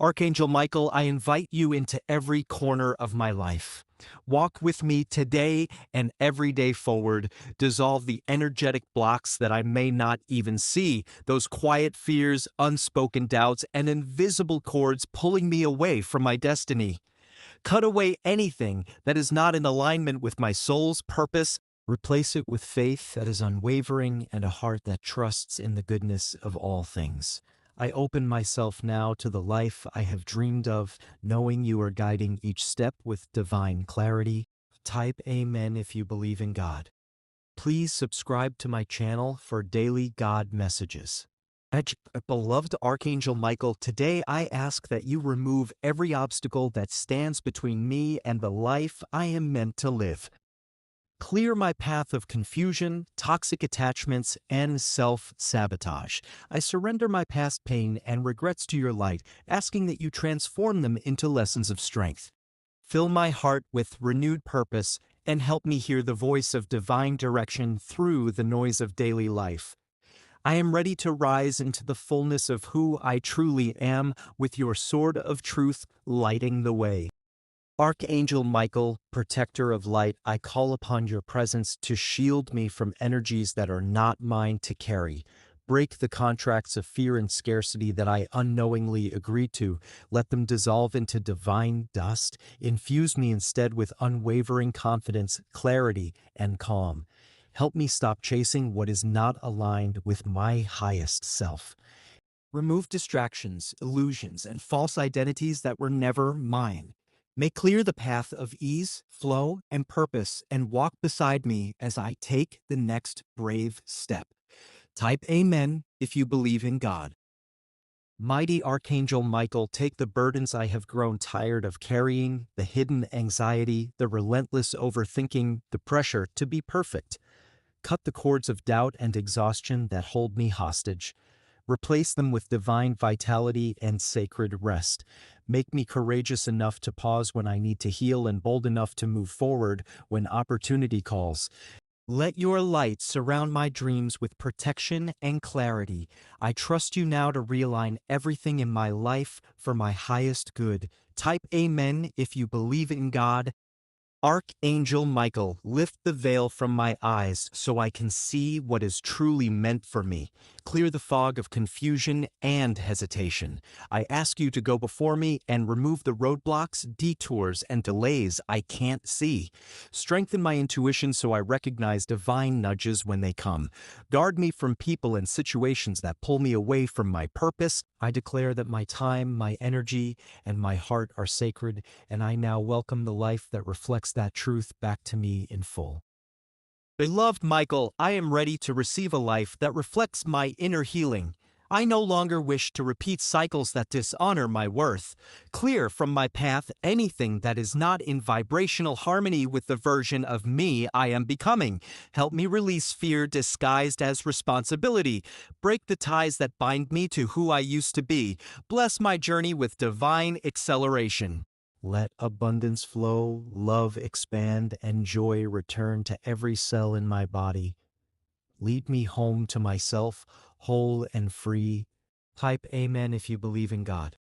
Archangel Michael, I invite you into every corner of my life. Walk with me today and every day forward. Dissolve the energetic blocks that I may not even see, those quiet fears, unspoken doubts, and invisible cords pulling me away from my destiny. Cut away anything that is not in alignment with my soul's purpose. Replace it with faith that is unwavering and a heart that trusts in the goodness of all things. I open myself now to the life I have dreamed of, knowing you are guiding each step with divine clarity. Type Amen if you believe in God. Please subscribe to my channel for daily God messages. Beloved Archangel Michael, today I ask that you remove every obstacle that stands between me and the life I am meant to live. Clear my path of confusion, toxic attachments, and self-sabotage. I surrender my past pain and regrets to your light, asking that you transform them into lessons of strength. Fill my heart with renewed purpose and help me hear the voice of divine direction through the noise of daily life. I am ready to rise into the fullness of who I truly am, with your sword of truth lighting the way. Archangel Michael, protector of light, I call upon your presence to shield me from energies that are not mine to carry. Break the contracts of fear and scarcity that I unknowingly agreed to. Let them dissolve into divine dust. Infuse me instead with unwavering confidence, clarity, and calm. Help me stop chasing what is not aligned with my highest self. Remove distractions, illusions, and false identities that were never mine. May clear the path of ease, flow, and purpose, and walk beside me as I take the next brave step. Type Amen if you believe in God. Mighty Archangel Michael, take the burdens I have grown tired of carrying, the hidden anxiety, the relentless overthinking, the pressure to be perfect. Cut the cords of doubt and exhaustion that hold me hostage. Replace them with divine vitality and sacred rest. Make me courageous enough to pause when I need to heal and bold enough to move forward when opportunity calls. Let your light surround my dreams with protection and clarity. I trust you now to realign everything in my life for my highest good. Type Amen if you believe in God. Archangel Michael, lift the veil from my eyes so I can see what is truly meant for me. Clear the fog of confusion and hesitation. I ask you to go before me and remove the roadblocks, detours, and delays I can't see. Strengthen my intuition so I recognize divine nudges when they come. Guard me from people and situations that pull me away from my purpose. I declare that my time, my energy, and my heart are sacred, and I now welcome the life that reflects that truth back to me in full. Beloved Michael, I am ready to receive a life that reflects my inner healing. I no longer wish to repeat cycles that dishonor my worth. Clear from my path anything that is not in vibrational harmony with the version of me I am becoming. Help me release fear disguised as responsibility. Break the ties that bind me to who I used to be. Bless my journey with divine acceleration. Let abundance flow, love expand, and joy return to every cell in my body. Lead me home to myself, whole and free. Type Amen if you believe in God.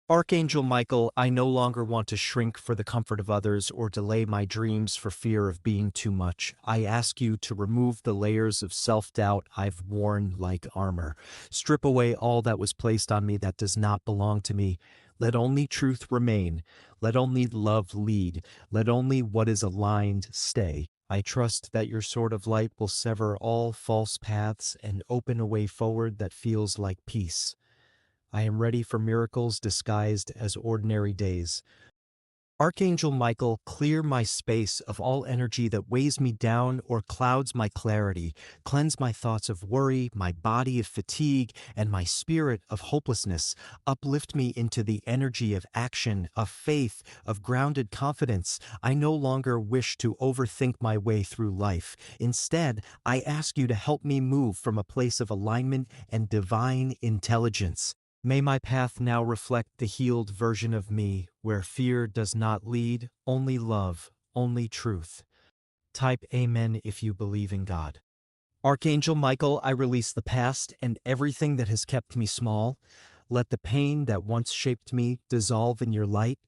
Archangel Michael, I no longer want to shrink for the comfort of others or delay my dreams for fear of being too much. I ask you to remove the layers of self-doubt I've worn like armor. Strip away all that was placed on me that does not belong to me. Let only truth remain. Let only love lead. Let only what is aligned stay. I trust that your sword of light will sever all false paths and open a way forward that feels like peace. I am ready for miracles disguised as ordinary days. Archangel Michael, clear my space of all energy that weighs me down or clouds my clarity. Cleanse my thoughts of worry, my body of fatigue, and my spirit of hopelessness. Uplift me into the energy of action, of faith, of grounded confidence. I no longer wish to overthink my way through life. Instead, I ask you to help me move from a place of alignment and divine intelligence. May my path now reflect the healed version of me, where fear does not lead, only love, only truth. Type Amen if you believe in God. Archangel Michael, I release the past and everything that has kept me small. Let the pain that once shaped me dissolve in your light.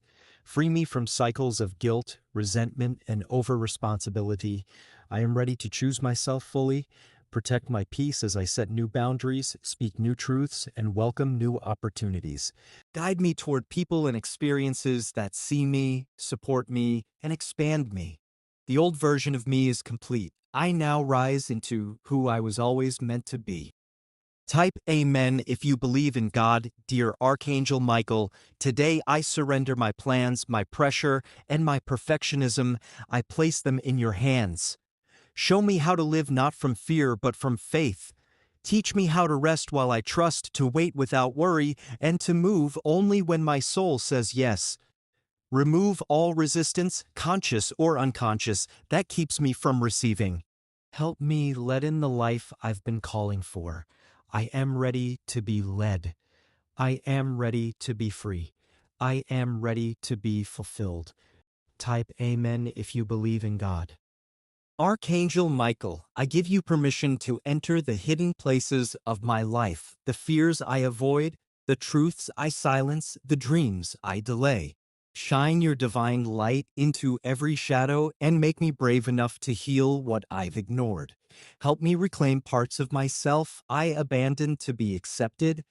Free me from cycles of guilt, resentment, and over-responsibility. I am ready to choose myself fully, protect my peace as I set new boundaries, speak new truths, and welcome new opportunities. Guide me toward people and experiences that see me, support me, and expand me. The old version of me is complete. I now rise into who I was always meant to be. Type Amen if you believe in God, dear Archangel Michael. Today I surrender my plans, my pressure, and my perfectionism. I place them in your hands. Show me how to live not from fear but from faith. Teach me how to rest while I trust, to wait without worry, and to move only when my soul says yes. Remove all resistance, conscious or unconscious, that keeps me from receiving. Help me let in the life I've been calling for. I am ready to be led. I am ready to be free. I am ready to be fulfilled. Type Amen if you believe in God. Archangel Michael, I give you permission to enter the hidden places of my life, the fears I avoid, the truths I silence, the dreams I delay. Shine your divine light into every shadow and make me brave enough to heal what I've ignored. Help me reclaim parts of myself I abandoned to be accepted.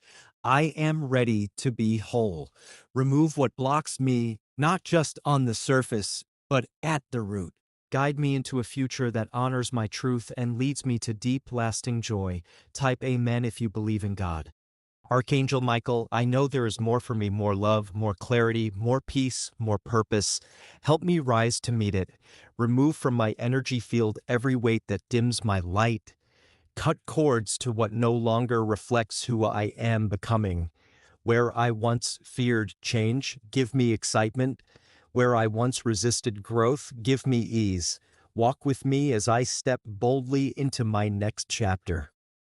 I am ready to be whole. Remove what blocks me, not just on the surface, but at the root. Guide me into a future that honors my truth and leads me to deep, lasting joy. Type Amen if you believe in God. Archangel Michael, I know there is more for me, more love, more clarity, more peace, more purpose. Help me rise to meet it. Remove from my energy field every weight that dims my light. Cut cords to what no longer reflects who I am becoming. Where I once feared change, give me excitement. Where I once resisted growth, give me ease. Walk with me as I step boldly into my next chapter.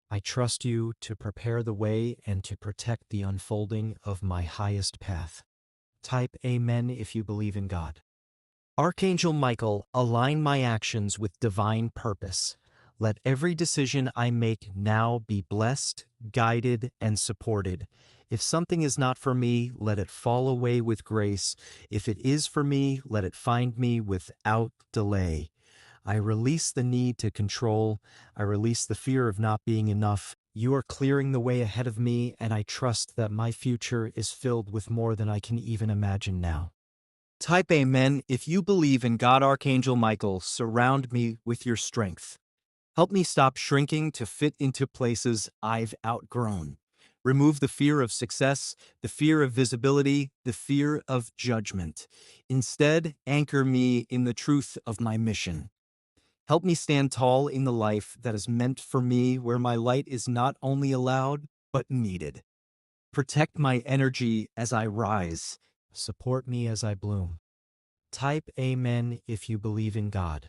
I trust you to prepare the way and to protect the unfolding of my highest path. Type Amen if you believe in God. Archangel Michael, align my actions with divine purpose. Let every decision I make now be blessed, guided, and supported. If something is not for me, let it fall away with grace. If it is for me, let it find me without delay. I release the need to control. I release the fear of not being enough. You are clearing the way ahead of me, and I trust that my future is filled with more than I can even imagine now. Type Amen if you believe in God. Archangel Michael, surround me with your strength. Help me stop shrinking to fit into places I've outgrown. Remove the fear of success, the fear of visibility, the fear of judgment. Instead, anchor me in the truth of my mission. Help me stand tall in the life that is meant for me, where my light is not only allowed, but needed. Protect my energy as I rise. Support me as I bloom. Type Amen if you believe in God.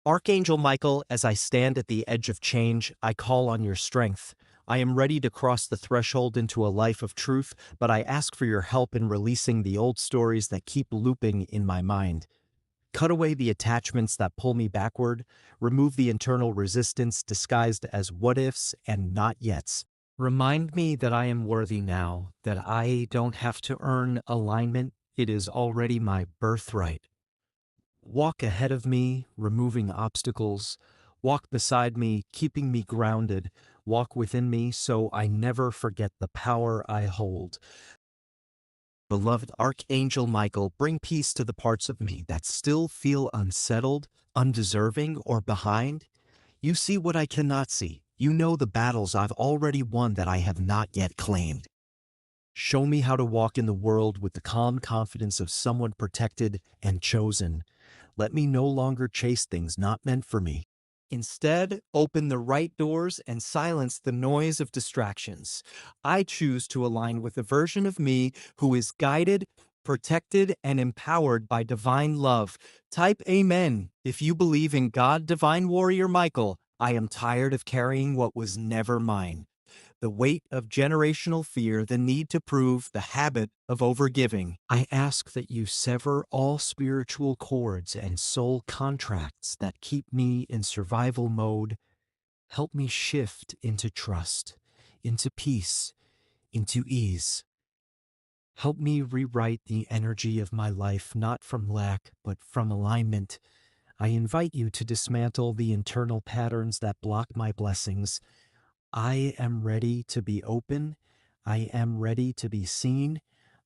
Archangel Michael, as I stand at the edge of change, I call on your strength. I am ready to cross the threshold into a life of truth, but I ask for your help in releasing the old stories that keep looping in my mind. Cut away the attachments that pull me backward, remove the internal resistance disguised as what-ifs and not-yets. Remind me that I am worthy now, that I don't have to earn alignment. It is already my birthright. Walk ahead of me, removing obstacles. Walk beside me, keeping me grounded. Walk within me so I never forget the power I hold. Beloved Archangel Michael, bring peace to the parts of me that still feel unsettled, undeserving, or behind. You see what I cannot see. You know the battles I've already won that I have not yet claimed. Show me how to walk in the world with the calm confidence of someone protected and chosen. Let me no longer chase things not meant for me. Instead, open the right doors and silence the noise of distractions. I choose to align with a version of me who is guided, protected, and empowered by divine love. Type Amen if you believe in God. Divine Warrior Michael, I am tired of carrying what was never mine. The weight of generational fear, the need to prove, the habit of overgiving. I ask that you sever all spiritual cords and soul contracts that keep me in survival mode. Help me shift into trust, into peace, into ease. Help me rewrite the energy of my life not from lack, but from alignment. I invite you to dismantle the internal patterns that block my blessings. I am ready to be open. I am ready to be seen.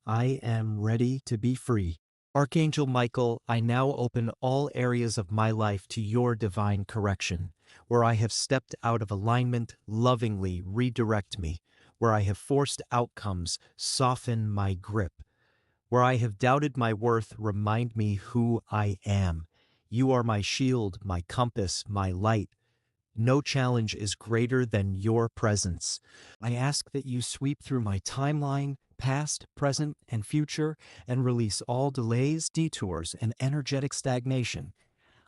I am ready to be free. Archangel Michael, I now open all areas of my life to your divine correction. Where I have stepped out of alignment, lovingly redirect me. Where I have forced outcomes, soften my grip. Where I have doubted my worth, remind me who I am. You are my shield, my compass, my light. No challenge is greater than your presence. I ask that you sweep through my timeline, past, present, and future, and release all delays, detours, and energetic stagnation.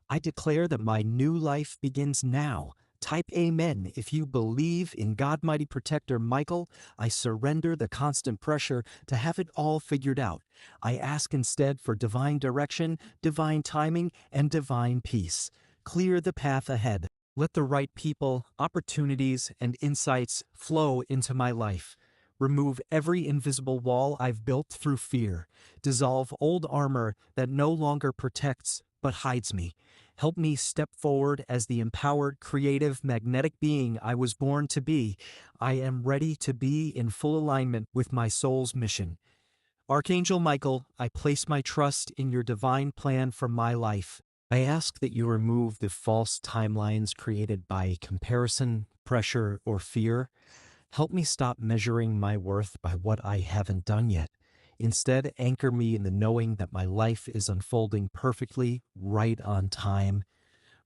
I declare that my new life begins now. Type Amen if you believe in God Mighty Protector Michael. I surrender the constant pressure to have it all figured out. I ask instead for divine direction, divine timing, and divine peace. Clear the path ahead. Let the right people, opportunities, and insights flow into my life. Remove every invisible wall I've built through fear. Dissolve old armor that no longer protects but hides me. Help me step forward as the empowered, creative, magnetic being I was born to be. I am ready to be in full alignment with my soul's mission. Archangel Michael, I place my trust in your divine plan for my life. I ask that you remove the false timelines created by comparison, pressure, or fear. Help me stop measuring my worth by what I haven't done yet. Instead, anchor me in the knowing that my life is unfolding perfectly, right on time.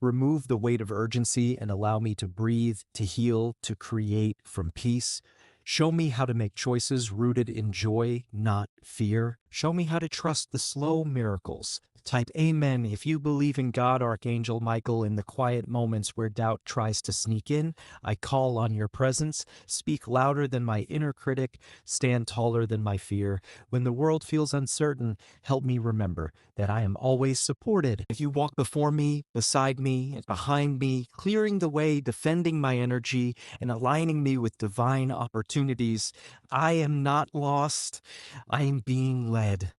Remove the weight of urgency and allow me to breathe, to heal, to create from peace. Show me how to make choices rooted in joy, not fear. Show me how to trust the slow miracles. Type Amen if you believe in God, Archangel Michael. In the quiet moments where doubt tries to sneak in, I call on your presence. Speak louder than my inner critic. Stand taller than my fear. When the world feels uncertain, help me remember that I am always supported. If you walk before me, beside me, and behind me, clearing the way, defending my energy, and aligning me with divine opportunities, I am not lost. I am being led.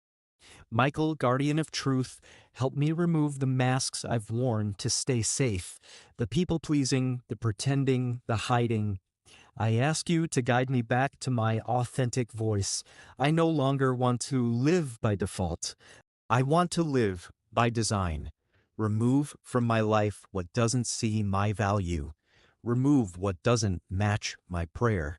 Michael, guardian of truth, help me remove the masks I've worn to stay safe. The people-pleasing, the pretending, the hiding. I ask you to guide me back to my authentic voice. I no longer want to live by default. I want to live by design. Remove from my life what doesn't see my value. Remove what doesn't match my prayer.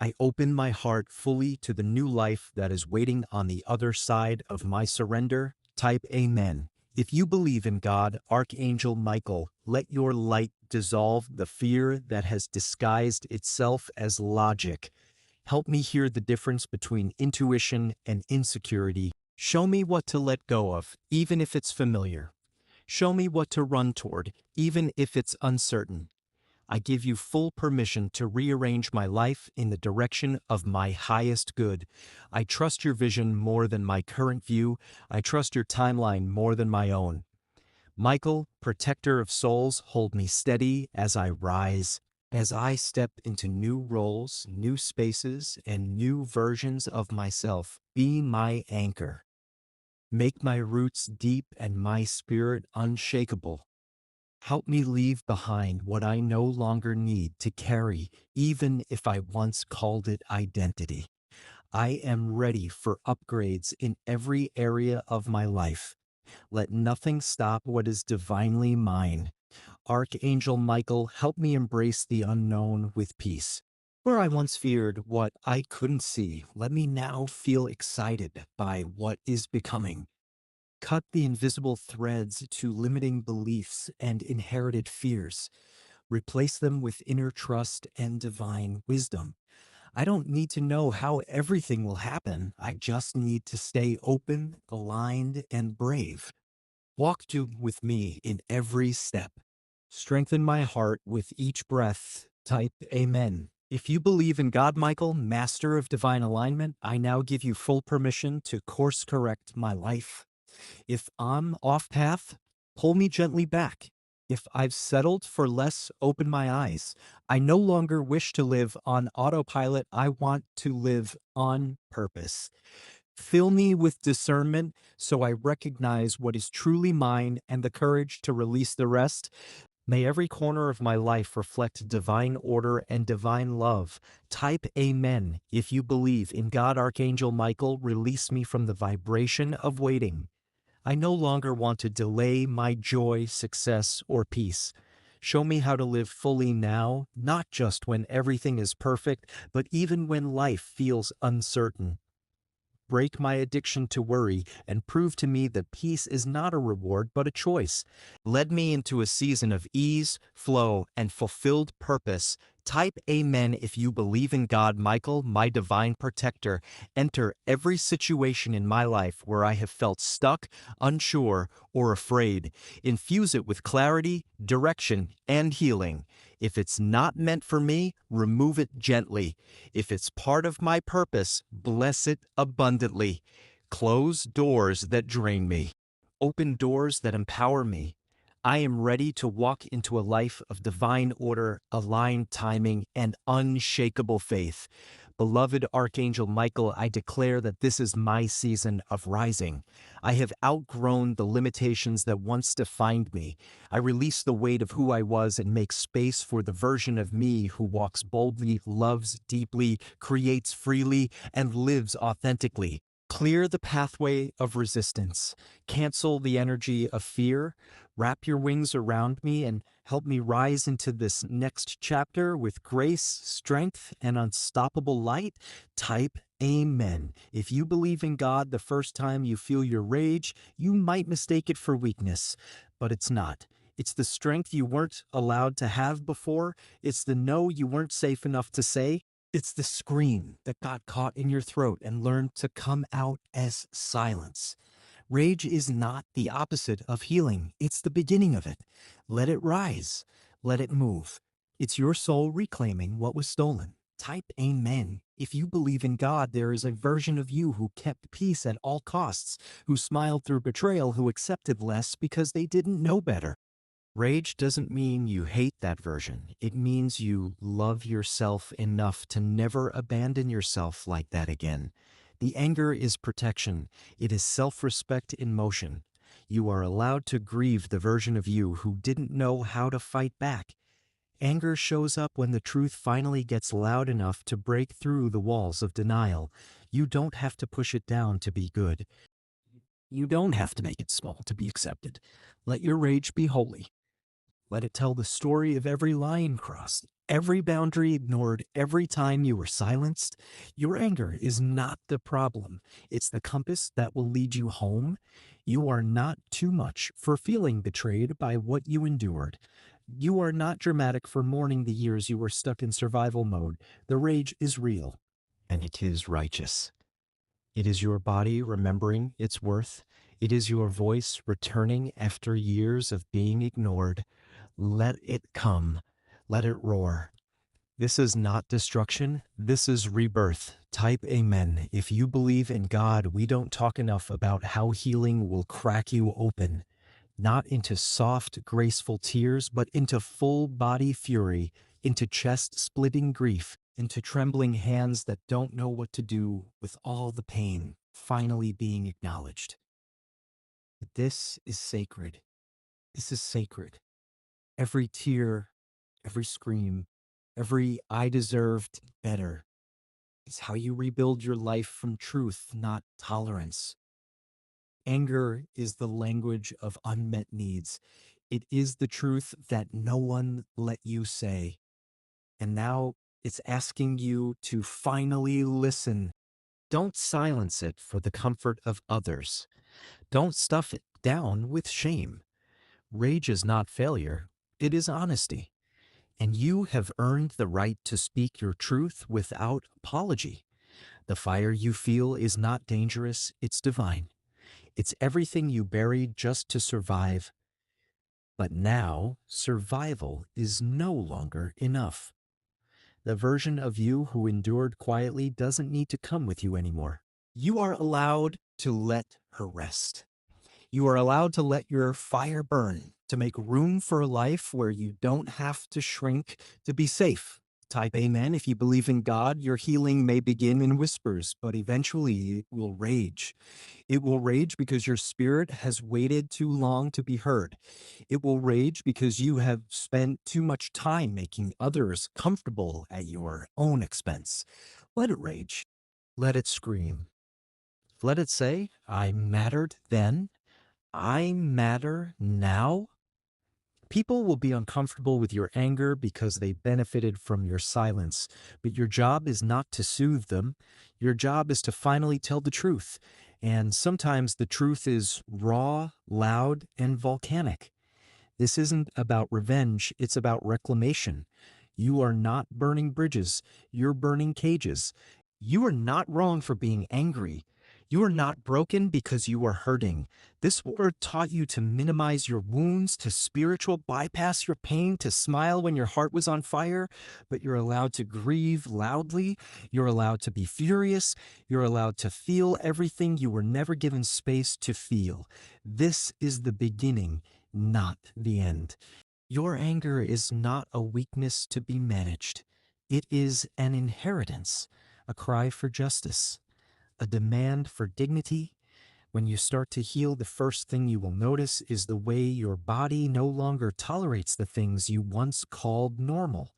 I open my heart fully to the new life that is waiting on the other side of my surrender. Type Amen. If you believe in God, Archangel Michael, let your light dissolve the fear that has disguised itself as logic. Help me hear the difference between intuition and insecurity. Show me what to let go of, even if it's familiar. Show me what to run toward, even if it's uncertain. I give you full permission to rearrange my life in the direction of my highest good. I trust your vision more than my current view. I trust your timeline more than my own. Michael, protector of souls, hold me steady as I rise. As I step into new roles, new spaces, and new versions of myself, be my anchor. Make my roots deep and my spirit unshakable. Help me leave behind what I no longer need to carry, even if I once called it identity. I am ready for upgrades in every area of my life. Let nothing stop what is divinely mine. Archangel Michael, help me embrace the unknown with peace. Where I once feared what I couldn't see, let me now feel excited by what is becoming. Cut the invisible threads to limiting beliefs and inherited fears. Replace them with inner trust and divine wisdom. I don't need to know how everything will happen. I just need to stay open, aligned, and brave. With me in every step. Strengthen my heart with each breath. Type Amen. If you believe in God, Michael, master of divine alignment, I now give you full permission to course correct my life. If I'm off path, pull me gently back. If I've settled for less, open my eyes. I no longer wish to live on autopilot. I want to live on purpose. Fill me with discernment so I recognize what is truly mine and the courage to release the rest. May every corner of my life reflect divine order and divine love. Type Amen if you believe in God. Archangel Michael, release me from the vibration of waiting. I no longer want to delay my joy, success, or peace. Show me how to live fully now, not just when everything is perfect, but even when life feels uncertain. Break my addiction to worry and prove to me that peace is not a reward but a choice. Lead me into a season of ease, flow, and fulfilled purpose. Type Amen if you believe in God. Michael, my divine protector, enter every situation in my life where I have felt stuck, unsure, or afraid. Infuse it with clarity, direction, and healing. If it's not meant for me, remove it gently. If it's part of my purpose, bless it abundantly. Close doors that drain me. Open doors that empower me. I am ready to walk into a life of divine order, aligned timing, and unshakable faith. Beloved Archangel Michael, I declare that this is my season of rising. I have outgrown the limitations that once defined me. I release the weight of who I was and make space for the version of me who walks boldly, loves deeply, creates freely, and lives authentically. Clear the pathway of resistance. Cancel the energy of fear. Wrap your wings around me and help me rise into this next chapter with grace, strength, and unstoppable light. Type Amen. If you believe in God the first time you feel your rage, you might mistake it for weakness, but it's not. It's the strength you weren't allowed to have before. It's the no you weren't safe enough to say. It's the scream that got caught in your throat and learned to come out as silence. Rage is not the opposite of healing. It's the beginning of it. Let it rise. Let it move. It's your soul reclaiming what was stolen. Type Amen. If you believe in God, there is a version of you who kept peace at all costs, who smiled through betrayal, who accepted less because they didn't know better. Rage doesn't mean you hate that version. It means you love yourself enough to never abandon yourself like that again. The anger is protection. It is self-respect in motion. You are allowed to grieve the version of you who didn't know how to fight back. Anger shows up when the truth finally gets loud enough to break through the walls of denial. You don't have to push it down to be good. You don't have to make it small to be accepted. Let your rage be holy. Let it tell the story of every line crossed, every boundary ignored, every time you were silenced. Your anger is not the problem. It's the compass that will lead you home. You are not too much for feeling betrayed by what you endured. You are not dramatic for mourning the years you were stuck in survival mode. The rage is real, and it is righteous. It is your body remembering its worth. It is your voice returning after years of being ignored. Let it come. Let it roar. This is not destruction. This is rebirth. Type Amen. If you believe in God, we don't talk enough about how healing will crack you open. Not into soft, graceful tears, but into full body fury, into chest-splitting grief, into trembling hands that don't know what to do with all the pain finally being acknowledged. This is sacred. This is sacred. Every tear, every scream, every "I deserved better" is how you rebuild your life from truth, not tolerance. Anger is the language of unmet needs. It is the truth that no one let you say. And now it's asking you to finally listen. Don't silence it for the comfort of others. Don't stuff it down with shame. Rage is not failure. It is honesty. And you have earned the right to speak your truth without apology. The fire you feel is not dangerous, it's divine. It's everything you buried just to survive. But now, survival is no longer enough. The version of you who endured quietly doesn't need to come with you anymore. You are allowed to let her rest. You are allowed to let your fire burn. to make room for a life where you don't have to shrink to be safe. Type amen if you believe in God. Your healing may begin in whispers, but eventually it will rage. It will rage because your spirit has waited too long to be heard. It will rage because you have spent too much time making others comfortable at your own expense. Let it rage. Let it scream. Let it say, I mattered then. I matter now. People will be uncomfortable with your anger because they benefited from your silence, but your job is not to soothe them. Your job is to finally tell the truth. And sometimes the truth is raw, loud, and volcanic. This isn't about revenge, it's about reclamation. You are not burning bridges, you're burning cages. You are not wrong for being angry. You are not broken because you are hurting. This word taught you to minimize your wounds, to spiritual bypass your pain, to smile when your heart was on fire, but you're allowed to grieve loudly. You're allowed to be furious. You're allowed to feel everything you were never given space to feel. This is the beginning, not the end. Your anger is not a weakness to be managed. It is an inheritance, a cry for justice, a demand for dignity. When you start to heal, the first thing you will notice is the way your body no longer tolerates the things you once called normal.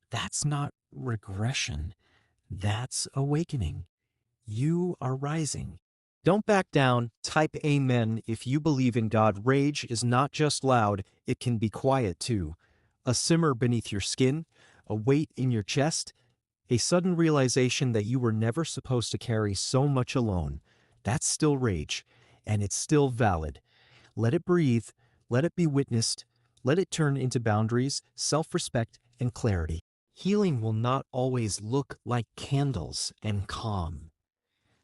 That's not regression. That's awakening. You are rising. Don't back down. Type amen if you believe in God. Rage is not just loud, it can be quiet too. A simmer beneath your skin, a weight in your chest, a sudden realization that you were never supposed to carry so much alone. That's still rage, and it's still valid. Let it breathe, let it be witnessed, let it turn into boundaries, self-respect, and clarity. Healing will not always look like candles and calm.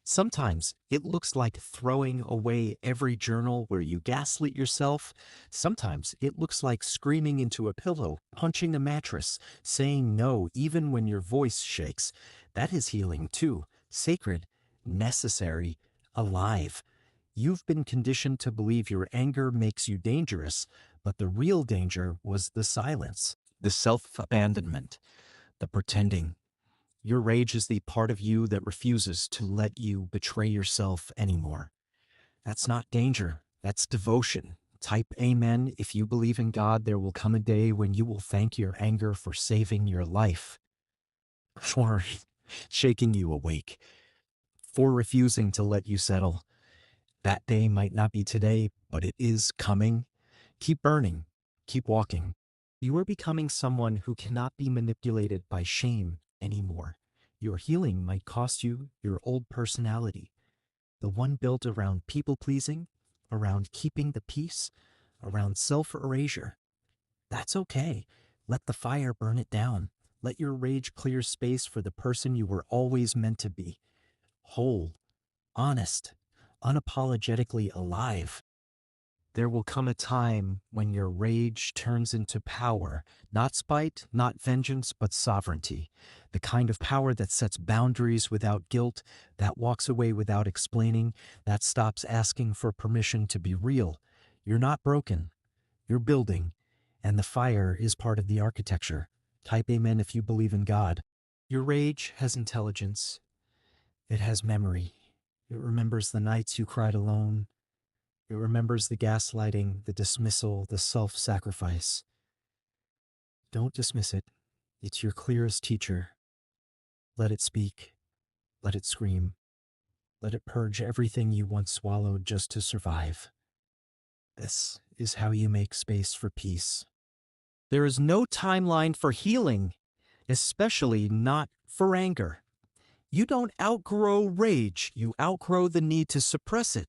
Sometimes it looks like throwing away every journal where you gaslit yourself. Sometimes it looks like screaming into a pillow, punching a mattress, saying no even when your voice shakes. That is healing too. Sacred, necessary, alive. You've been conditioned to believe your anger makes you dangerous, but the real danger was the silence, the self-abandonment, the pretending. Your rage is the part of you that refuses to let you betray yourself anymore. That's not danger, that's devotion. Type amen if you believe in God. There will come a day when you will thank your anger for saving your life, for shaking you awake, for refusing to let you settle. That day might not be today, but it is coming. Keep burning, keep walking. You are becoming someone who cannot be manipulated by shame anymore. Your healing might cost you your old personality, the one built around people-pleasing, around keeping the peace, around self-erasure. That's okay. Let the fire burn it down. Let your rage clear space for the person you were always meant to be. Whole, honest, unapologetically alive. There will come a time when your rage turns into power, not spite, not vengeance, but sovereignty. The kind of power that sets boundaries without guilt, that walks away without explaining, that stops asking for permission to be real. You're not broken, you're building, and the fire is part of the architecture. Type amen if you believe in God. Your rage has intelligence. It has memory. It remembers the nights you cried alone. It remembers the gaslighting, the dismissal, the self-sacrifice. Don't dismiss it. It's your clearest teacher. Let it speak. Let it scream. Let it purge everything you once swallowed just to survive. This is how you make space for peace. There is no timeline for healing, especially not for anger. You don't outgrow rage, you outgrow the need to suppress it.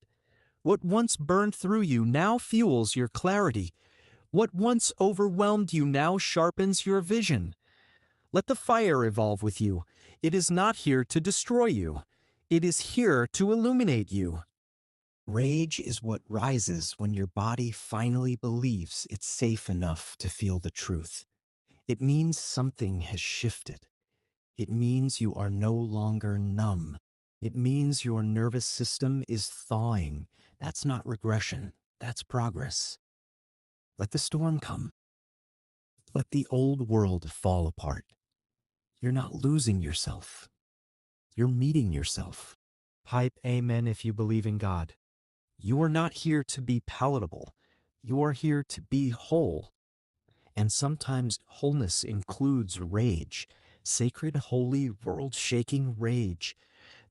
What once burned through you now fuels your clarity. What once overwhelmed you now sharpens your vision. Let the fire evolve with you. It is not here to destroy you. It is here to illuminate you. Rage is what rises when your body finally believes it's safe enough to feel the truth. It means something has shifted. It means you are no longer numb. It means your nervous system is thawing. That's not regression. That's progress. Let the storm come. Let the old world fall apart. You're not losing yourself. You're meeting yourself. Pipe amen if you believe in God. You are not here to be palatable. You are here to be whole. And sometimes wholeness includes rage, sacred, holy, world-shaking rage,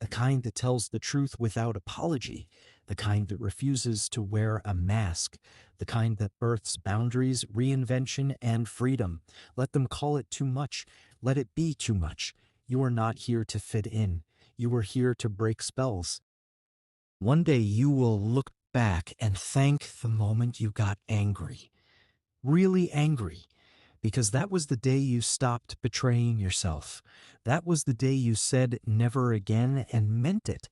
the kind that tells the truth without apology, the kind that refuses to wear a mask, the kind that births boundaries, reinvention, and freedom. Let them call it too much. Let it be too much. You are not here to fit in. You are here to break spells. One day you will look back and thank the moment you got angry, really angry, because that was the day you stopped betraying yourself. That was the day you said never again and meant it.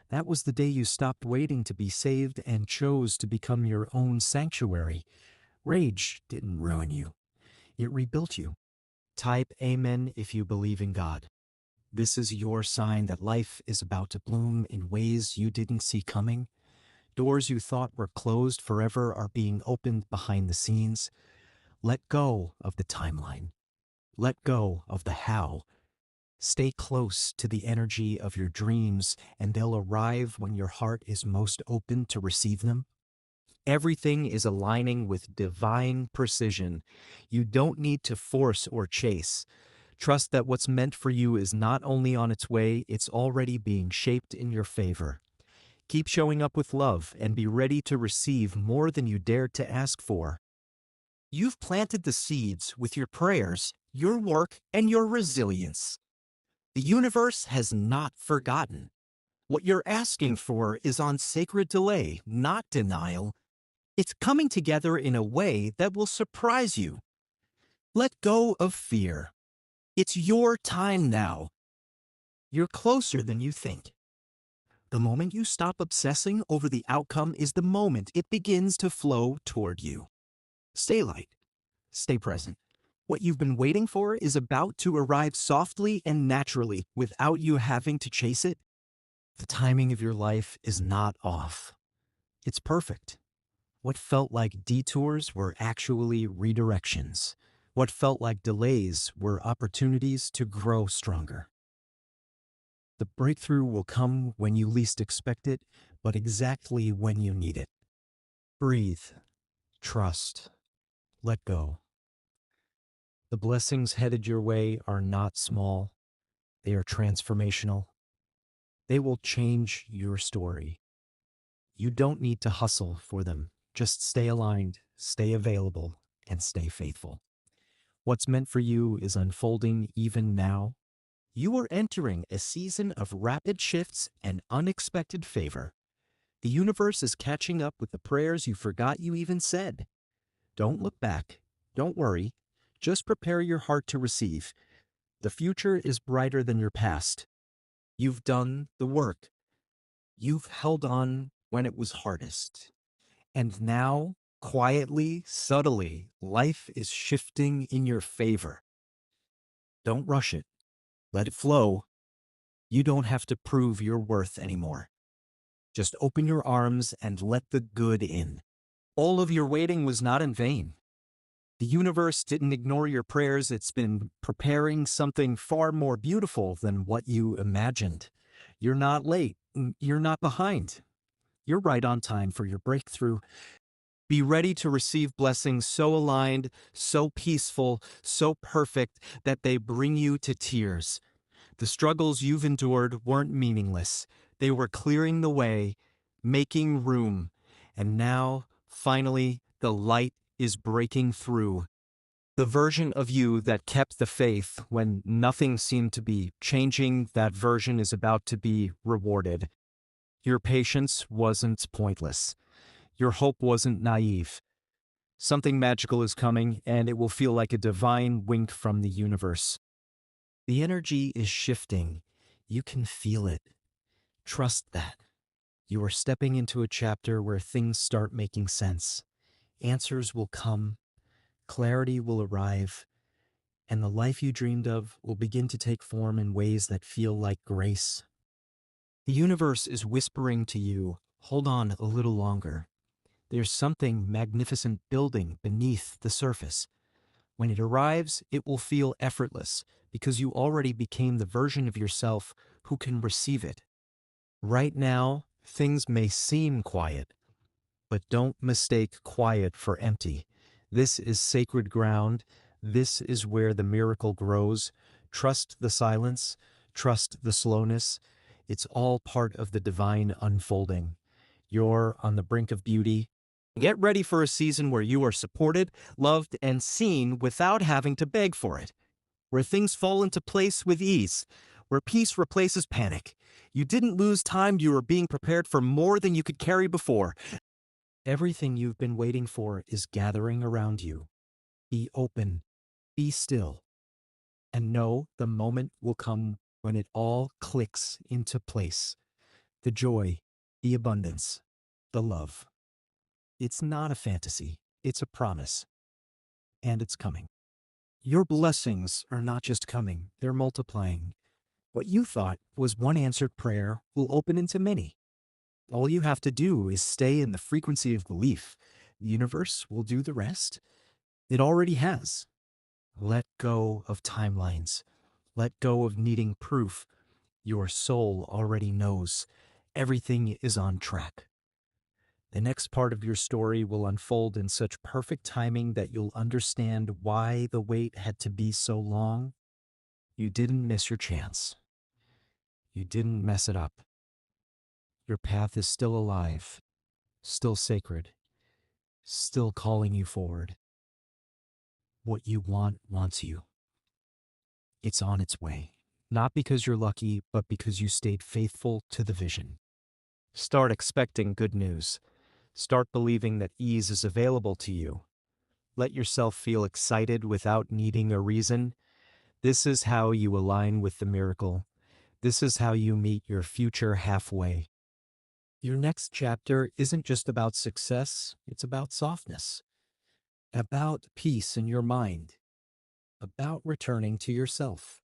That was the day you stopped waiting to be saved and chose to become your own sanctuary. Rage didn't ruin you. It rebuilt you. Type amen if you believe in God. This is your sign that life is about to bloom in ways you didn't see coming. Doors you thought were closed forever are being opened behind the scenes. Let go of the timeline. Let go of the how. Stay close to the energy of your dreams, and they'll arrive when your heart is most open to receive them. Everything is aligning with divine precision. You don't need to force or chase. Trust that what's meant for you is not only on its way, it's already being shaped in your favor. Keep showing up with love and be ready to receive more than you dared to ask for. You've planted the seeds with your prayers, your work, and your resilience. The universe has not forgotten. What you're asking for is on sacred delay, not denial. It's coming together in a way that will surprise you. Let go of fear. It's your time now. You're closer than you think. The moment you stop obsessing over the outcome is the moment it begins to flow toward you. Stay light. Stay present. What you've been waiting for is about to arrive softly and naturally without you having to chase it. The timing of your life is not off. It's perfect. What felt like detours were actually redirections. What felt like delays were opportunities to grow stronger. The breakthrough will come when you least expect it, but exactly when you need it. Breathe. Trust. Let go. The blessings headed your way are not small. They are transformational. They will change your story. You don't need to hustle for them. Just stay aligned, stay available, and stay faithful. What's meant for you is unfolding even now. You are entering a season of rapid shifts and unexpected favor. The universe is catching up with the prayers you forgot you even said. Don't look back. Don't worry. Just prepare your heart to receive. The future is brighter than your past. You've done the work. You've held on when it was hardest. And now, quietly, subtly, life is shifting in your favor. Don't rush it. Let it flow. You don't have to prove your worth anymore. Just open your arms and let the good in. All of your waiting was not in vain. The universe didn't ignore your prayers. It's been preparing something far more beautiful than what you imagined. You're not late. You're not behind. You're right on time for your breakthrough. Be ready to receive blessings so aligned, so peaceful, so perfect that they bring you to tears. The struggles you've endured weren't meaningless. They were clearing the way, making room. And now, finally, the light is breaking through. The version of you that kept the faith when nothing seemed to be changing, that version is about to be rewarded. Your patience wasn't pointless. Your hope wasn't naive. Something magical is coming, and it will feel like a divine wink from the universe. The energy is shifting. You can feel it. Trust that. You are stepping into a chapter where things start making sense. Answers will come, clarity will arrive, and the life you dreamed of will begin to take form in ways that feel like grace. The universe is whispering to you, hold on a little longer. There's something magnificent building beneath the surface. When it arrives, it will feel effortless because you already became the version of yourself who can receive it. Right now, things may seem quiet, but don't mistake quiet for empty. This is sacred ground. This is where the miracle grows. Trust the silence. Trust the slowness. It's all part of the divine unfolding. You're on the brink of beauty. Get ready for a season where you are supported, loved, and seen without having to beg for it. Where things fall into place with ease. Where peace replaces panic. You didn't lose time, you were being prepared for more than you could carry before. Everything you've been waiting for is gathering around you. Be open, be still, and know the moment will come when it all clicks into place. The joy, the abundance, the love. It's not a fantasy, it's a promise, and it's coming. Your blessings are not just coming, they're multiplying. What you thought was one answered prayer will open into many. All you have to do is stay in the frequency of belief. The universe will do the rest. It already has. Let go of timelines. Let go of needing proof. Your soul already knows. Everything is on track. The next part of your story will unfold in such perfect timing that you'll understand why the wait had to be so long. You didn't miss your chance. You didn't mess it up. Your path is still alive, still sacred, still calling you forward. What you want wants you. It's on its way. Not because you're lucky, but because you stayed faithful to the vision. Start expecting good news. Start believing that ease is available to you. Let yourself feel excited without needing a reason. This is how you align with the miracle. This is how you meet your future halfway. Your next chapter isn't just about success, it's about softness, about peace in your mind, about returning to yourself.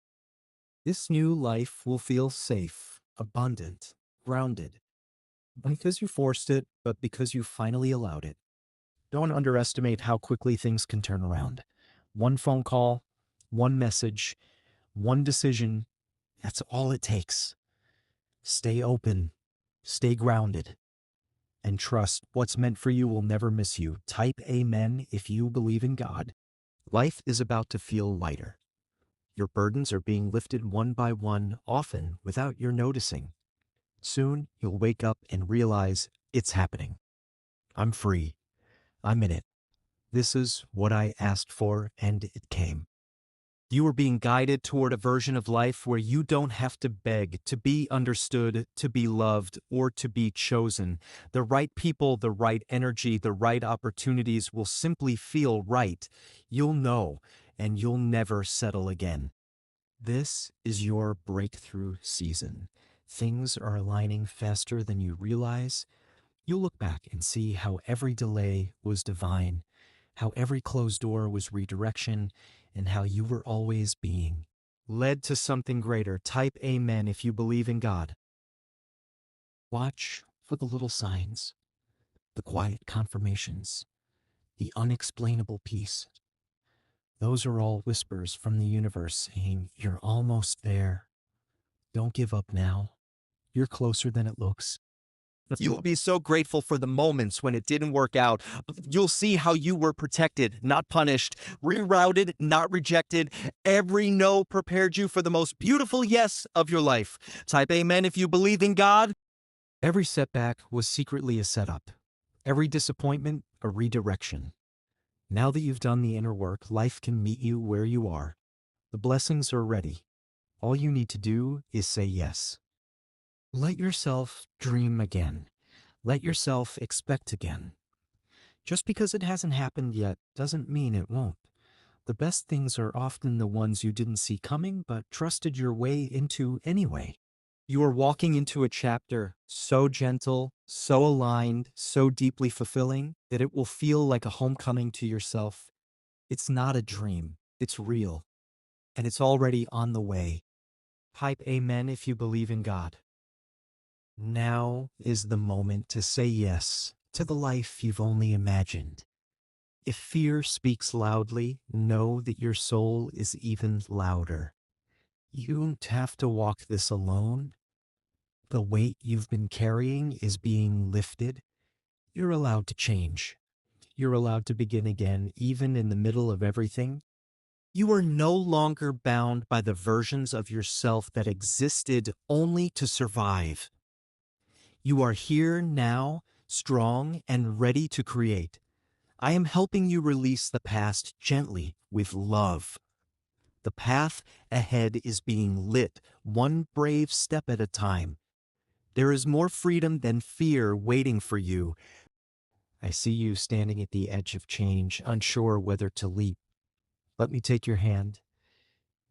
This new life will feel safe, abundant, grounded. Not because you forced it, but because you finally allowed it. Don't underestimate how quickly things can turn around. One phone call, one message, one decision, that's all it takes. Stay open, stay grounded, and trust what's meant for you will never miss you. Type amen if you believe in God. Life is about to feel lighter. Your burdens are being lifted one by one, often without your noticing. Soon, you'll wake up and realize it's happening. I'm free. I'm in it. This is what I asked for, and it came. You are being guided toward a version of life where you don't have to beg to be understood, to be loved, or to be chosen. The right people, the right energy, the right opportunities will simply feel right. You'll know, and you'll never settle again. This is your breakthrough season. Things are aligning faster than you realize. You'll look back and see how every delay was divine, how every closed door was redirection, and how you were always being led to something greater. Type amen if you believe in God. Watch for the little signs, the quiet confirmations, the unexplainable peace. Those are all whispers from the universe saying, you're almost there. Don't give up now. You're closer than it looks. You'll be so grateful for the moments when it didn't work out. You'll see how you were protected, not punished, rerouted, not rejected. Every no prepared you for the most beautiful yes of your life. Type amen if you believe in God. Every setback was secretly a setup. Every disappointment, a redirection. Now that you've done the inner work, life can meet you where you are. The blessings are ready. All you need to do is say yes. Let yourself dream again. Let yourself expect again. Just because it hasn't happened yet doesn't mean it won't. The best things are often the ones you didn't see coming but trusted your way into anyway. You are walking into a chapter so gentle, so aligned, so deeply fulfilling that it will feel like a homecoming to yourself. It's not a dream, it's real, and it's already on the way. Type amen if you believe in God. Now is the moment to say yes, to the life you've only imagined. If fear speaks loudly, know that your soul is even louder. You don't have to walk this alone. The weight you've been carrying is being lifted. You're allowed to change. You're allowed to begin again, even in the middle of everything. You are no longer bound by the versions of yourself that existed only to survive. You are here now, strong and ready to create. I am helping you release the past gently with love. The path ahead is being lit, one brave step at a time. There is more freedom than fear waiting for you. I see you standing at the edge of change, unsure whether to leap. Let me take your hand.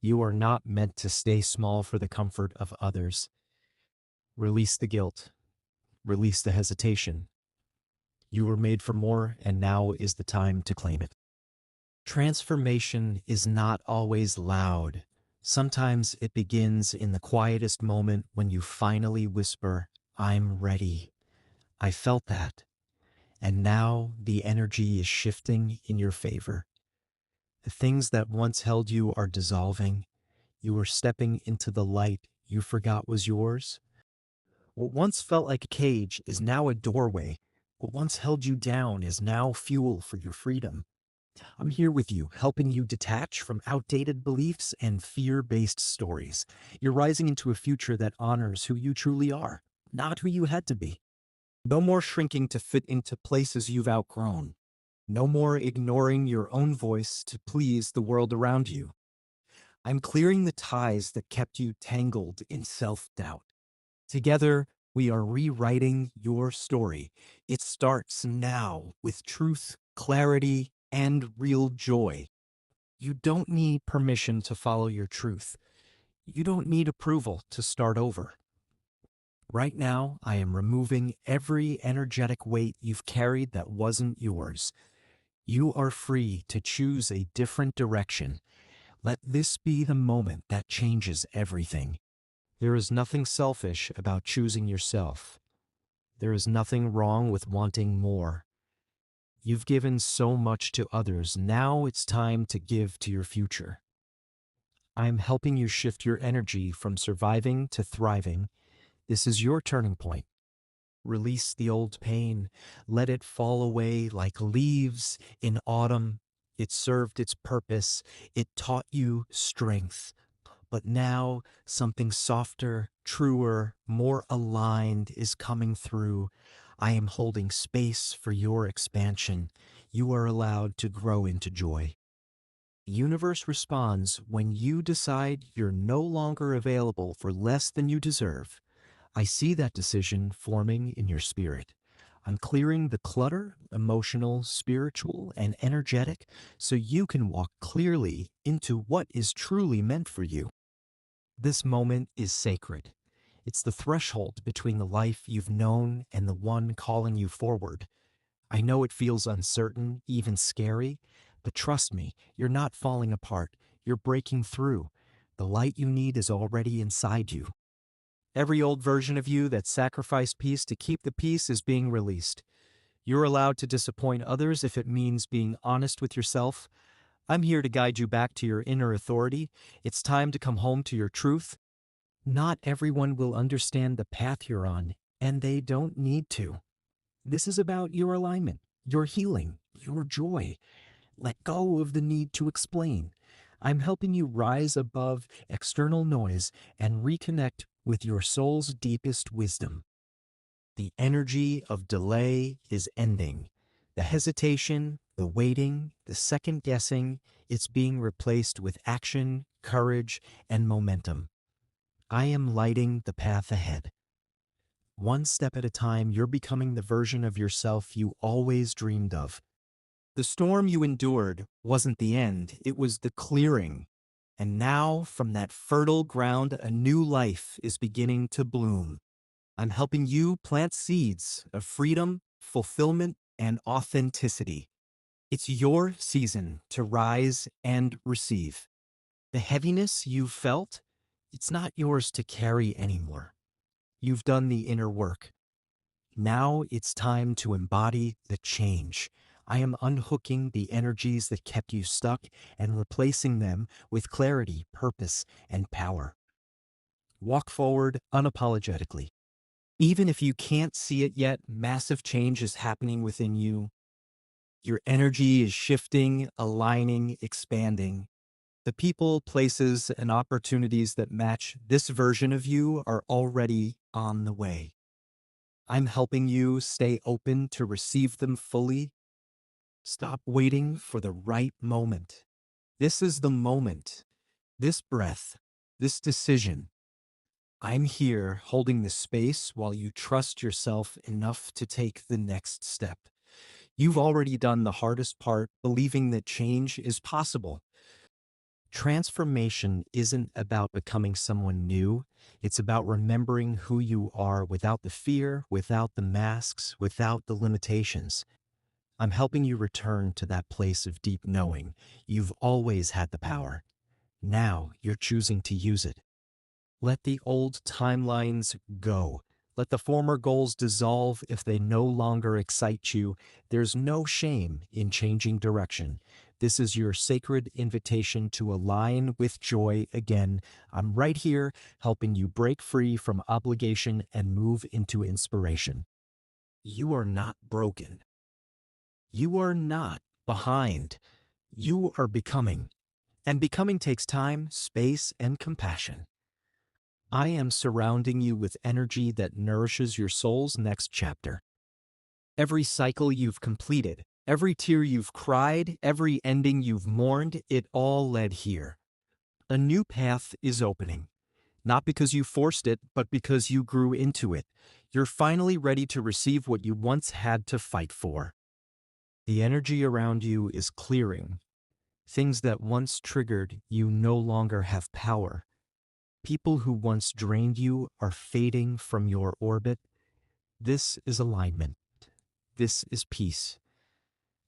You are not meant to stay small for the comfort of others. Release the guilt. Release the hesitation. You were made for more, and now is the time to claim it. Transformation is not always loud. Sometimes it begins in the quietest moment when you finally whisper, "I'm ready." I felt that. And now the energy is shifting in your favor. The things that once held you are dissolving. You are stepping into the light you forgot was yours. What once felt like a cage is now a doorway. What once held you down is now fuel for your freedom. I'm here with you, helping you detach from outdated beliefs and fear-based stories. You're rising into a future that honors who you truly are, not who you had to be. No more shrinking to fit into places you've outgrown. No more ignoring your own voice to please the world around you. I'm clearing the ties that kept you tangled in self-doubt. Together, we are rewriting your story. It starts now with truth, clarity, and real joy. You don't need permission to follow your truth. You don't need approval to start over. Right now, I am removing every energetic weight you've carried that wasn't yours. You are free to choose a different direction. Let this be the moment that changes everything. There is nothing selfish about choosing yourself. There is nothing wrong with wanting more. You've given so much to others. Now it's time to give to your future. I'm helping you shift your energy from surviving to thriving. This is your turning point. Release the old pain. Let it fall away like leaves in autumn. It served its purpose. It taught you strength. But now something softer, truer, more aligned is coming through. I am holding space for your expansion. You are allowed to grow into joy. The universe responds when you decide you're no longer available for less than you deserve. I see that decision forming in your spirit. I'm clearing the clutter, emotional, spiritual, and energetic, so you can walk clearly into what is truly meant for you. This moment is sacred. It's the threshold between the life you've known and the one calling you forward. I know it feels uncertain, even scary, but trust me, you're not falling apart. You're breaking through. The light you need is already inside you. Every old version of you that sacrificed peace to keep the peace is being released. You're allowed to disappoint others if it means being honest with yourself. I'm here to guide you back to your inner authority. It's time to come home to your truth. Not everyone will understand the path you're on, and they don't need to. This is about your alignment, your healing, your joy. Let go of the need to explain. I'm helping you rise above external noise and reconnect with your soul's deepest wisdom. The energy of delay is ending. The hesitation, the waiting, the second guessing, it's being replaced with action, courage, and momentum. I am lighting the path ahead. One step at a time, you're becoming the version of yourself you always dreamed of. The storm you endured wasn't the end, it was the clearing. And now, from that fertile ground, a new life is beginning to bloom. I'm helping you plant seeds of freedom, fulfillment, and authenticity. It's your season to rise and receive. The heaviness you've felt, it's not yours to carry anymore. You've done the inner work. Now it's time to embody the change. I am unhooking the energies that kept you stuck and replacing them with clarity, purpose, and power. Walk forward unapologetically. Even if you can't see it yet, massive change is happening within you. Your energy is shifting, aligning, expanding. The people, places, and opportunities that match this version of you are already on the way. I'm helping you stay open to receive them fully. Stop waiting for the right moment. This is the moment, this breath, this decision. I'm here holding the space while you trust yourself enough to take the next step. You've already done the hardest part, believing that change is possible. Transformation isn't about becoming someone new. It's about remembering who you are without the fear, without the masks, without the limitations. I'm helping you return to that place of deep knowing. You've always had the power. Now you're choosing to use it. Let the old timelines go. Let the former goals dissolve if they no longer excite you. There's no shame in changing direction. This is your sacred invitation to align with joy again. I'm right here helping you break free from obligation and move into inspiration. You are not broken. You are not behind. You are becoming. And becoming takes time, space, and compassion. I am surrounding you with energy that nourishes your soul's next chapter. Every cycle you've completed, every tear you've cried, every ending you've mourned, it all led here. A new path is opening. Not because you forced it, but because you grew into it. You're finally ready to receive what you once had to fight for. The energy around you is clearing. Things that once triggered you no longer have power. People who once drained you are fading from your orbit. This is alignment. This is peace.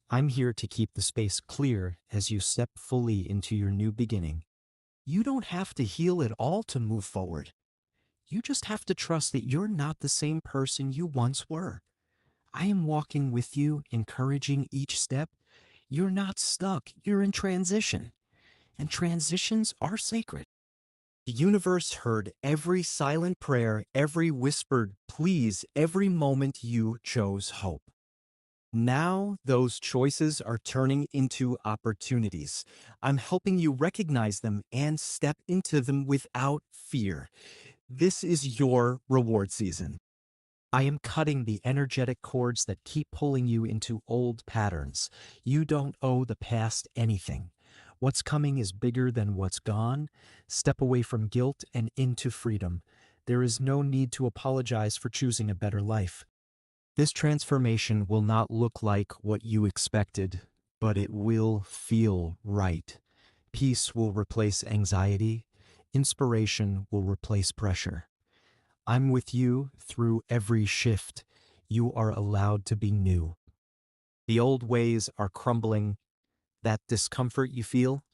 I'm here to keep the space clear as you step fully into your new beginning. You don't have to heal it all to move forward. You just have to trust that you're not the same person you once were. I am walking with you, encouraging each step. You're not stuck. You're in transition. And transitions are sacred. The universe heard every silent prayer, every whispered please, every moment you chose hope. Now those choices are turning into opportunities. I'm helping you recognize them and step into them without fear. This is your reward season. I am cutting the energetic cords that keep pulling you into old patterns. You don't owe the past anything. What's coming is bigger than what's gone. Step away from guilt and into freedom. There is no need to apologize for choosing a better life. This transformation will not look like what you expected, but it will feel right. Peace will replace anxiety. Inspiration will replace pressure. I'm with you through every shift. You are allowed to be new. The old ways are crumbling. That discomfort you feel,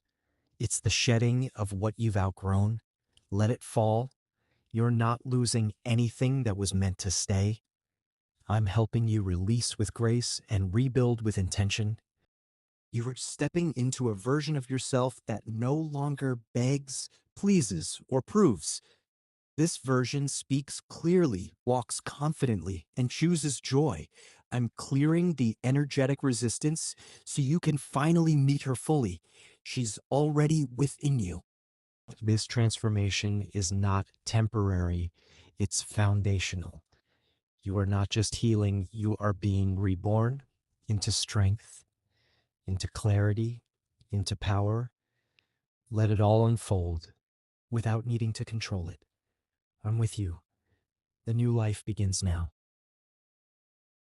it's the shedding of what you've outgrown. Let it fall. You're not losing anything that was meant to stay. I'm helping you release with grace and rebuild with intention. You are stepping into a version of yourself that no longer begs, pleases, or proves. This version speaks clearly, walks confidently, and chooses joy. I'm clearing the energetic resistance so you can finally meet her fully. She's already within you. This transformation is not temporary, it's foundational. You are not just healing, you are being reborn into strength, into clarity, into power. Let it all unfold without needing to control it. I'm with you. The new life begins now.